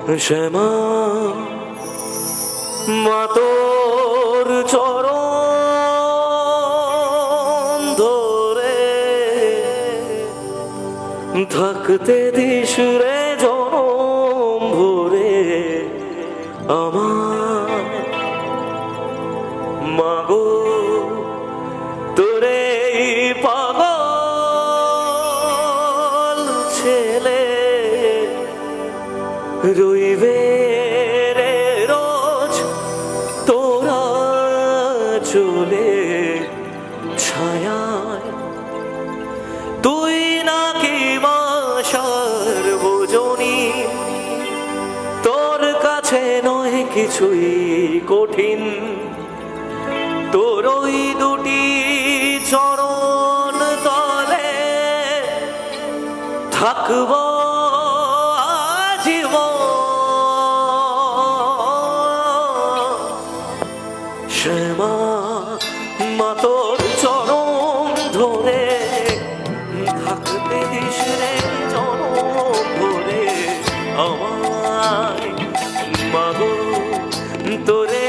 শ্যামা মা তোর চরণ ধরে থাকতে দিস রে জনম ভরে আমার মাগো তোরে পাগল ছেলে রইবে রে রোজ তোরা চলে ছায়ায় তুই নাকি মা সার্বজনী তোর কাছে নয় কিছুই কঠিন তোর ওই দুটি চরণ তলে থাকব আজীবন শ্যামা মা তোর চরণ ধরে থাকতে দিস রে জনম ভরে আমায় মাগো তোরে